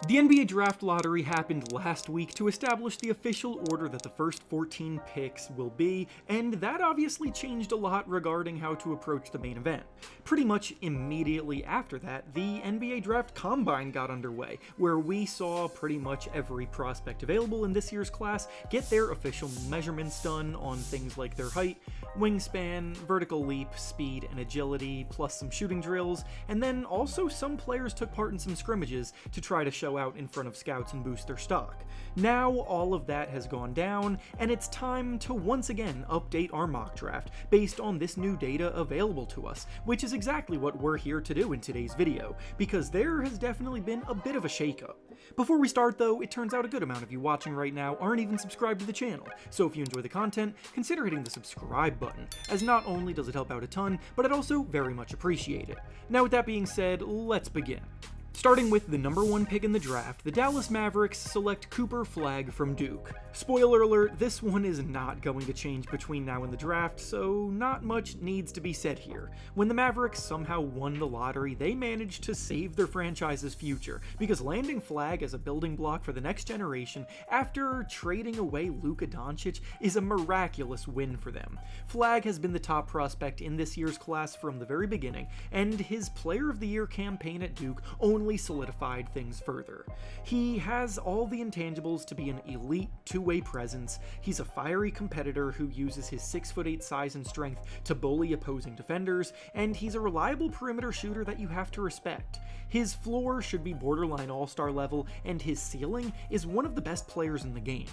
The NBA Draft Lottery happened last week to establish the official order that the first 14 picks will be, and that obviously changed a lot regarding how to approach the main event. Pretty much immediately after that, the NBA Draft Combine got underway, where we saw pretty much every prospect available in this year's class get their official measurements done on things like their height, wingspan, vertical leap, speed, and agility, plus some shooting drills, and then also some players took part in some scrimmages to try to show out in front of scouts and boost their stock. Now all of that has gone down, and it's time to once again update our mock draft based on this new data available to us, which is exactly what we're here to do in today's video, because there has definitely been a bit of a shakeup. Before we start though, it turns out a good amount of you watching right now aren't even subscribed to the channel, so if you enjoy the content, consider hitting the subscribe button, as not only does it help out a ton, but I'd also very much appreciate it. Now with that being said, let's begin. Starting with the number 1 pick in the draft, the Dallas Mavericks select Flagg from Duke. Spoiler alert, this one is not going to change between now and the draft, so not much needs to be said here. When the Mavericks somehow won the lottery, they managed to save their franchise's future, because landing Flagg as a building block for the next generation after trading away Luka Doncic is a miraculous win for them. Flagg has been the top prospect in this year's class from the very beginning, and his Player of the Year campaign at Duke only solidified things further. He has all the intangibles to be an elite two-way presence. He's a fiery competitor who uses his 6'8" size and strength to bully opposing defenders, and he's a reliable perimeter shooter that you have to respect. His floor should be borderline all-star level, and his ceiling is one of the best players in the game.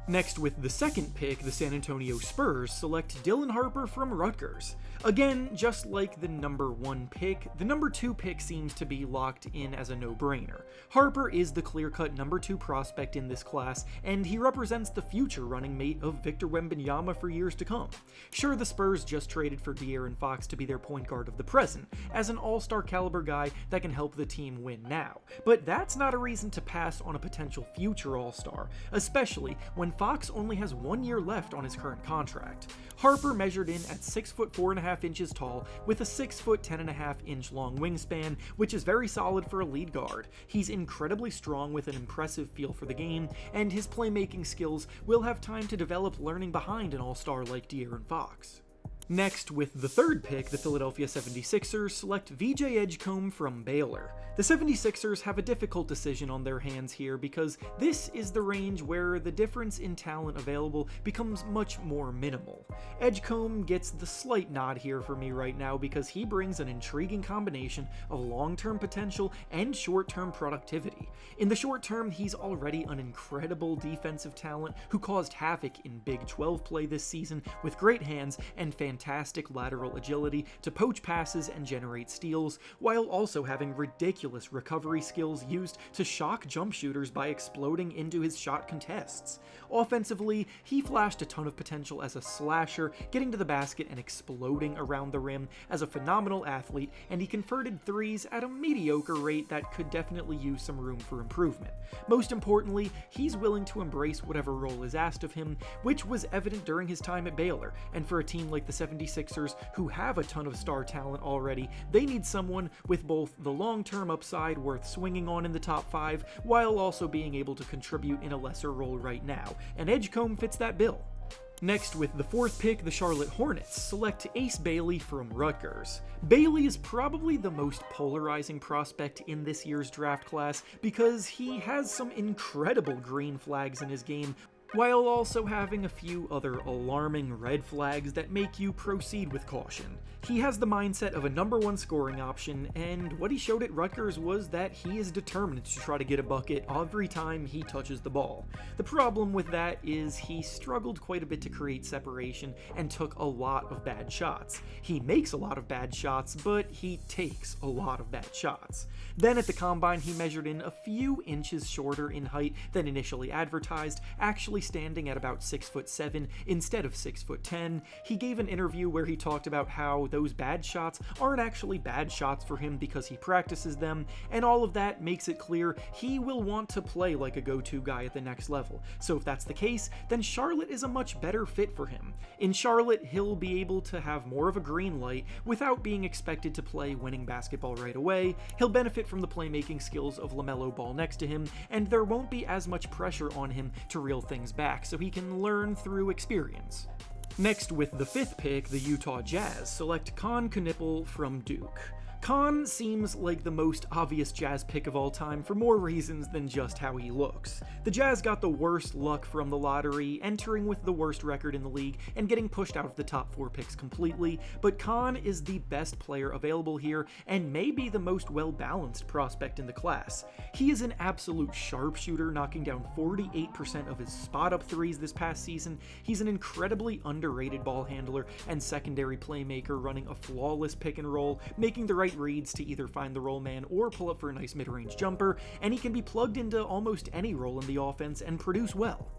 Next, with the second pick, the San Antonio Spurs select Harper from Rutgers. Again, just like the number 1 pick, the number 2 pick seems to be locked in as a no-brainer. Harper is the clear-cut number 2 prospect in this class, and he represents the future running mate of Victor Wembanyama for years to come. Sure, the Spurs just traded for De'Aaron Fox to be their point guard of the present, as an all-star caliber guy that can help the team win now, but that's not a reason to pass on a potential future all-star, especially when Fox only has 1 year left on his current contract. Harper measured in at 6 foot 4.5 inches tall with a 6 foot 10.5 inch long wingspan, which is very solid for a lead guard. He's incredibly strong with an impressive feel for the game, and his playmaking skills will have time to develop learning behind an all-star like De'Aaron Fox. Next, with the third pick, the Philadelphia 76ers select VJ Edgecombe from Baylor. The 76ers have a difficult decision on their hands here because this is the range where the difference in talent available becomes much more minimal. Edgecombe gets the slight nod here for me right now because he brings an intriguing combination of long-term potential and short-term productivity. In the short term, he's already an incredible defensive talent who caused havoc in Big 12 play this season with great hands and fantastic lateral agility to poach passes and generate steals, while also having ridiculous recovery skills used to shock jump shooters by exploding into his shot contests. Offensively, he flashed a ton of potential as a slasher, getting to the basket and exploding around the rim as a phenomenal athlete, and he converted threes at a mediocre rate that could definitely use some room for improvement. Most importantly, he's willing to embrace whatever role is asked of him, which was evident during his time at Baylor, and for a team like the 76ers, who have a ton of star talent already, they need someone with both the long-term upside worth swinging on in the top 5, while also being able to contribute in a lesser role right now, and Edgecombe fits that bill. Next, with the fourth pick, the Charlotte Hornets select Ace Bailey from Rutgers. Bailey is probably the most polarizing prospect in this year's draft class because he has some incredible green flags in his game, while also having a few other alarming red flags that make you proceed with caution. He has the mindset of a number 1 scoring option, and what he showed at Rutgers was that he is determined to try to get a bucket every time he touches the ball. The problem with that is he struggled quite a bit to create separation and took a lot of bad shots. He makes a lot of bad shots, but he takes a lot of bad shots. Then at the Combine, he measured in a few inches shorter in height than initially advertised, actually currently standing at about 6'7" instead of 6'10". He gave an interview where he talked about how those bad shots aren't actually bad shots for him because he practices them, and all of that makes it clear he will want to play like a go-to guy at the next level. So if that's the case, then Charlotte is a much better fit for him. In Charlotte, he'll be able to have more of a green light without being expected to play winning basketball right away. He'll benefit from the playmaking skills of LaMelo Ball next to him, and there won't be as much pressure on him to reel things back, so he can learn through experience. Next, with the 5th pick, the Utah Jazz select Kon Knueppel from Duke. Kon seems like the most obvious Jazz pick of all time for more reasons than just how he looks. The Jazz got the worst luck from the lottery, entering with the worst record in the league and getting pushed out of the top 4 picks completely, but Kon is the best player available here and may be the most well-balanced prospect in the class. He is an absolute sharpshooter, knocking down 48% of his spot-up threes this past season. He's an incredibly underrated ball handler and secondary playmaker, running a flawless pick and roll, making the right reads to either find the roll man or pull up for a nice mid-range jumper, and he can be plugged into almost any role in the offense and produce well.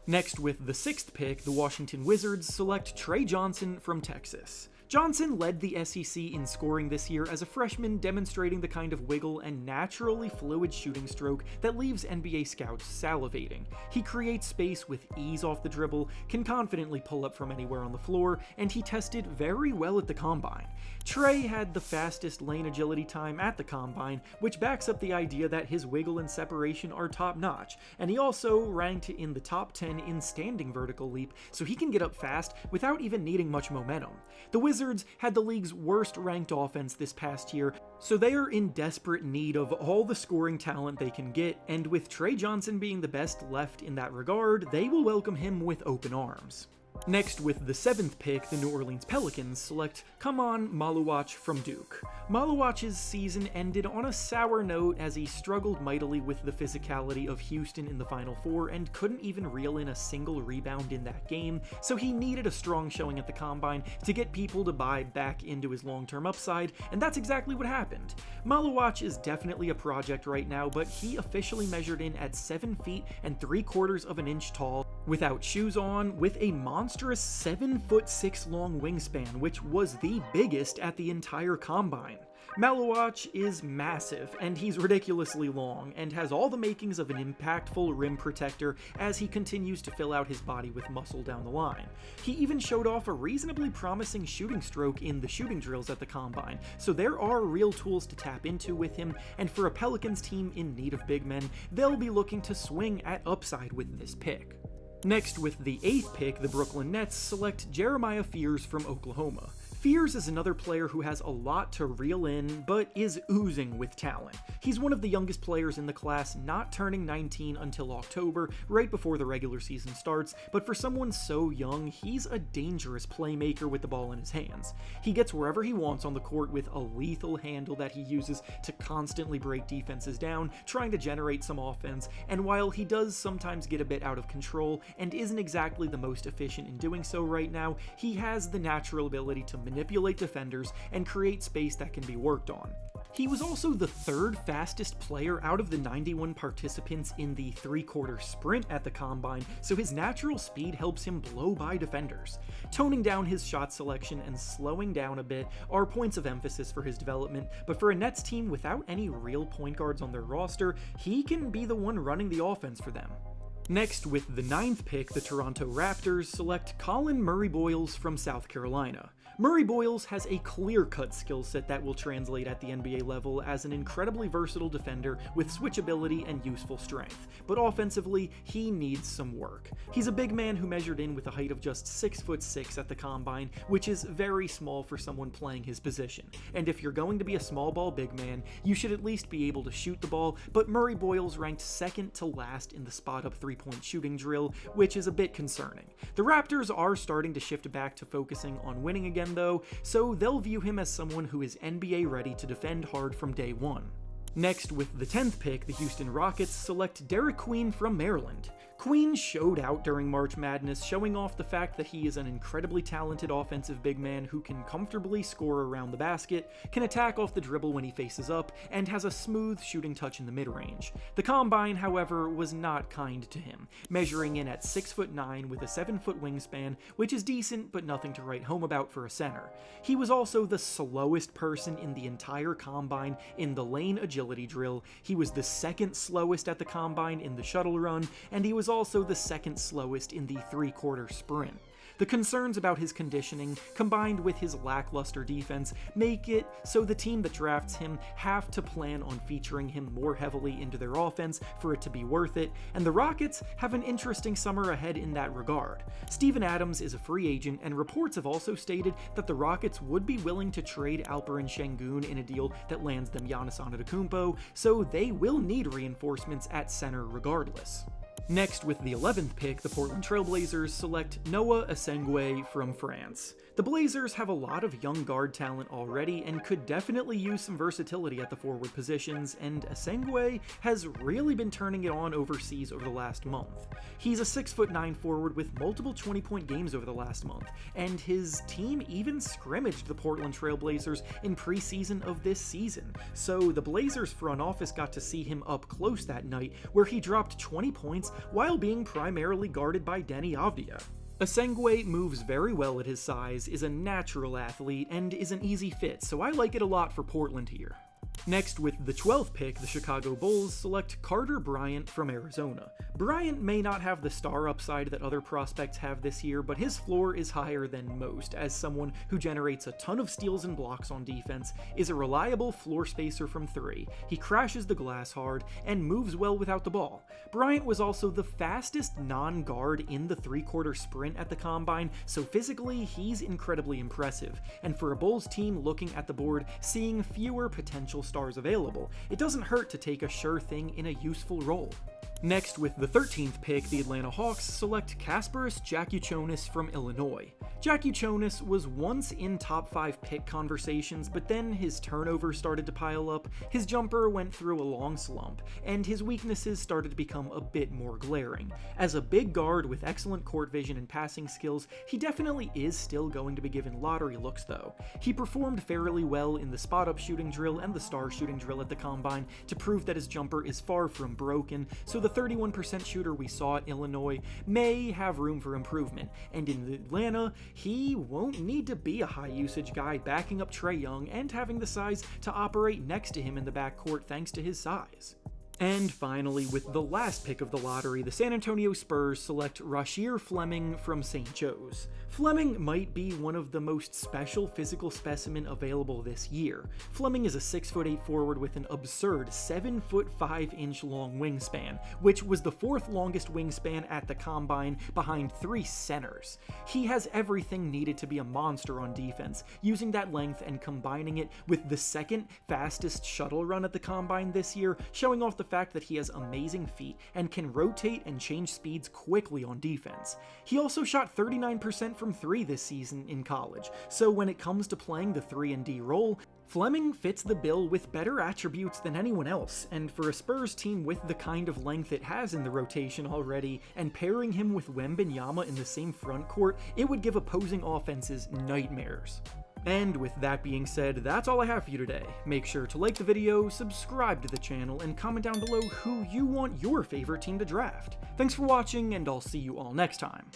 Next, with the 6th pick, the Washington Wizards select Trey Johnson from Texas. Johnson led the SEC in scoring this year as a freshman, demonstrating the kind of wiggle and naturally fluid shooting stroke that leaves NBA scouts salivating. He creates space with ease off the dribble, can confidently pull up from anywhere on the floor, and he tested very well at the Combine. Trey had the fastest lane agility time at the Combine, which backs up the idea that his wiggle and separation are top-notch, and he also ranked in the top 10 in standing vertical leap, so he can get up fast without even needing much momentum. The Wizards had the league's worst ranked offense this past year, so they are in desperate need of all the scoring talent they can get, and with Trey Johnson being the best left in that regard, they will welcome him with open arms. Next, with the 7th pick, the New Orleans Pelicans select Kamon Maluach from Duke. Maluach's season ended on a sour note as he struggled mightily with the physicality of Houston in the Final Four and couldn't even reel in a single rebound in that game, so he needed a strong showing at the Combine to get people to buy back into his long-term upside, and that's exactly what happened. Maluach is definitely a project right now, but he officially measured in at 7 feet and 3/4 of an inch tall, without shoes on, with a monstrous 7'6" long wingspan, which was the biggest at the entire Combine. Maluach is massive, and he's ridiculously long, and has all the makings of an impactful rim protector as he continues to fill out his body with muscle down the line. He even showed off a reasonably promising shooting stroke in the shooting drills at the Combine, so there are real tools to tap into with him, and for a Pelicans team in need of big men, they'll be looking to swing at upside with this pick. Next, with the 8th pick, the Brooklyn Nets select Jeremiah Fears from Oklahoma. Fears is another player who has a lot to reel in, but is oozing with talent. He's one of the youngest players in the class, not turning 19 until October, right before the regular season starts, but for someone so young, he's a dangerous playmaker with the ball in his hands. He gets wherever he wants on the court with a lethal handle that he uses to constantly break defenses down, trying to generate some offense, and while he does sometimes get a bit out of control and isn't exactly the most efficient in doing so right now, he has the natural ability to manipulate defenders and create space that can be worked on. He was also the 3rd fastest player out of the 91 participants in the 3/4 sprint at the Combine, so his natural speed helps him blow by defenders. Toning down his shot selection and slowing down a bit are points of emphasis for his development, but for a Nets team without any real point guards on their roster, he can be the one running the offense for them. Next, with the 9th pick, the Toronto Raptors select Colin Murray-Boyles from South Carolina. Murray-Boyles has a clear-cut skill set that will translate at the NBA level as an incredibly versatile defender with switchability and useful strength, but offensively, he needs some work. He's a big man who measured in with a height of just 6'6" at the Combine, which is very small for someone playing his position, and if you're going to be a small ball big man, you should at least be able to shoot the ball, but Murray-Boyles ranked 2nd to last in the spot-up three-point shooting drill, which is a bit concerning. The Raptors are starting to shift back to focusing on winning again though, so they'll view him as someone who is NBA ready to defend hard from day one. Next, with the 10th pick, the Houston Rockets select Derek Queen from Maryland. Queen showed out during March Madness, showing off the fact that he is an incredibly talented offensive big man who can comfortably score around the basket, can attack off the dribble when he faces up, and has a smooth shooting touch in the mid-range. The Combine, however, was not kind to him, measuring in at 6'9" with a 7-foot wingspan, which is decent but nothing to write home about for a center. He was also the slowest person in the entire Combine in the lane agility drill, he was the second slowest at the Combine in the shuttle run, and he was also the second slowest in the three-quarter sprint. The concerns about his conditioning, combined with his lackluster defense, make it so the team that drafts him have to plan on featuring him more heavily into their offense for it to be worth it, and the Rockets have an interesting summer ahead in that regard. Steven Adams is a free agent, and reports have also stated that the Rockets would be willing to trade Alperen Şengün in a deal that lands them Giannis Antetokounmpo, so they will need reinforcements at center regardless. Next, with the 11th pick, the Portland Trail Blazers select Noah Essengwe from France. The Blazers have a lot of young guard talent already and could definitely use some versatility at the forward positions, and Essengwe has really been turning it on overseas over the last month. He's a 6'9" forward with multiple 20-point games over the last month, and his team even scrimmaged the Portland Trail Blazers in preseason of this season, so the Blazers front office got to see him up close that night, where he dropped 20 points while being primarily guarded by Deni Avdija. Essengwe moves very well at his size, is a natural athlete, and is an easy fit, so I like it a lot for Portland here. Next, with the 12th pick, the Chicago Bulls select Carter Bryant from Arizona. Bryant may not have the star upside that other prospects have this year, but his floor is higher than most, as someone who generates a ton of steals and blocks on defense, is a reliable floor spacer from 3, he crashes the glass hard, and moves well without the ball. Bryant was also the fastest non-guard in the three-quarter sprint at the Combine, so physically he's incredibly impressive, and for a Bulls team looking at the board, seeing fewer potential stars available, it doesn't hurt to take a sure thing in a useful role. Next, with the 13th pick, the Atlanta Hawks select Kasparas Jakučionis from Illinois. Jakučionis was once in top 5 pick conversations, but then his turnovers started to pile up, his jumper went through a long slump, and his weaknesses started to become a bit more glaring. As a big guard with excellent court vision and passing skills, he definitely is still going to be given lottery looks though. He performed fairly well in the spot-up shooting drill and the star shooting drill at the Combine to prove that his jumper is far from broken, so the 31% shooter we saw at Illinois may have room for improvement, and in Atlanta, he won't need to be a high-usage guy backing up Trae Young and having the size to operate next to him in the backcourt thanks to his size. And finally, with the last pick of the lottery, the San Antonio Spurs select Rasheer Fleming from St. Joe's. Fleming might be one of the most special physical specimen available this year. Fleming is a 6'8" forward with an absurd 7'5" long wingspan, which was the 4th longest wingspan at the Combine behind 3 centers. He has everything needed to be a monster on defense, using that length and combining it with the 2nd fastest shuttle run at the Combine this year, showing off the fact that he has amazing feet and can rotate and change speeds quickly on defense. He also shot 39% from 3 this season in college, so when it comes to playing the 3-and-D role, Fleming fits the bill with better attributes than anyone else, and for a Spurs team with the kind of length it has in the rotation already, and pairing him with Wembanyama in the same front court, it would give opposing offenses nightmares. And with that being said, that's all I have for you today. Make sure to like the video, subscribe to the channel, and comment down below who you want your favorite team to draft. Thanks for watching, and I'll see you all next time.